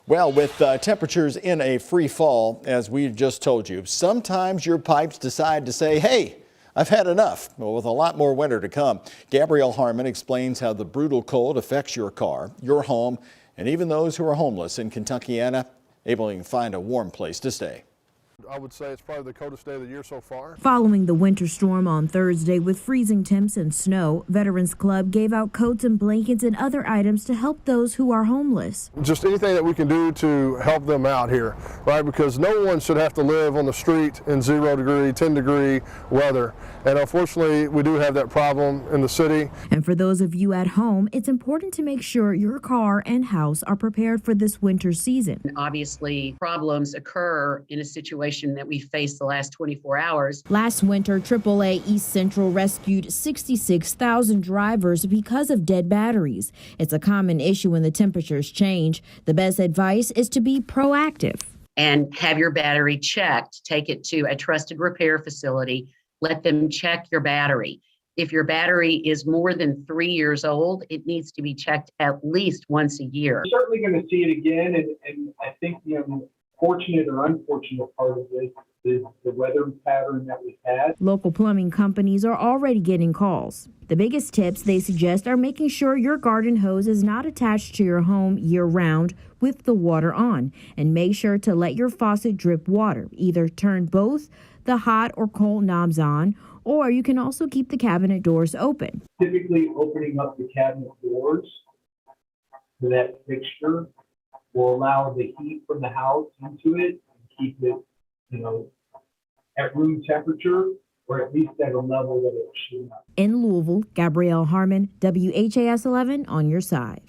Well, with temperatures in a free fall, as we just told you, sometimes your pipes decide to say, hey, I've had enough. Well, with a lot more winter to come, Gabrielle Harmon explains how the brutal cold affects your car, your home, and even those who are homeless in Kentuckiana, able to find a warm place to stay. I would say it's probably the coldest day of the year so far. Following the winter storm on Thursday with freezing temps and snow, Veterans Club gave out coats and blankets and other items to help those who are homeless. Just anything that we can do to help them out here, right? Because no one should have to live on the street in 0 degree, 10 degree weather. And unfortunately, we do have that problem in the city. And for those of you at home, it's important to make sure your car and house are prepared for this winter season. Obviously, problems occur in a situation that we faced the last 24 hours. Last winter, AAA East Central rescued 66,000 drivers because of dead batteries. It's a common issue when the temperatures change. The best advice is to be proactive. And have your battery checked. Take it to a trusted repair facility. Let them check your battery. If your battery is more than 3 years old, it needs to be checked at least once a year. We're certainly going to see it again, and I think the fortunate or unfortunate part of this is the weather pattern that we've had. Local plumbing companies are already getting calls. The biggest tips they suggest are making sure your garden hose is not attached to your home year-round with the water on, and make sure to let your faucet drip water. Either turn both the hot or cold knobs on, or you can also keep the cabinet doors open. Typically, opening up the cabinet doors to that fixture will allow the heat from the house into it and keep it, at room temperature, or at least at a level that it should not. In Louisville, Gabrielle Harmon, WHAS 11 on your side.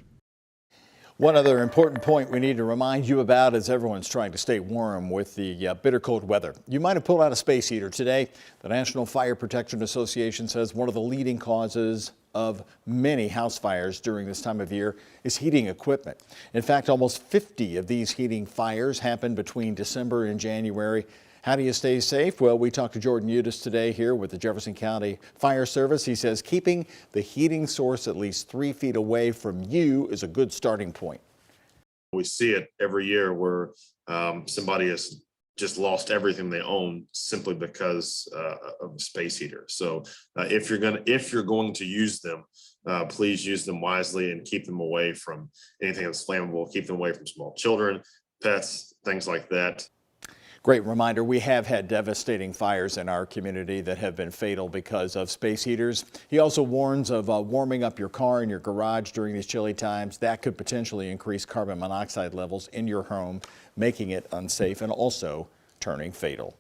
One other important point we need to remind you about as everyone's trying to stay warm with the bitter cold weather. You might have pulled out a space heater today. The National Fire Protection Association says one of the leading causes of many house fires during this time of year is heating equipment. In fact, almost 50 of these heating fires happened between December and January. How do you stay safe? Well, we talked to Jordan Udis today here with the Jefferson County Fire Service. He says keeping the heating source at least 3 feet away from you is a good starting point. We see it every year where somebody has just lost everything they own simply because of a space heater. So if you're going to use them, please use them wisely and keep them away from anything that's flammable. Keep them away from small children, pets, things like that. Great reminder, we have had devastating fires in our community that have been fatal because of space heaters. He also warns of warming up your car in your garage during these chilly times. That could potentially increase carbon monoxide levels in your home, making it unsafe and also turning fatal.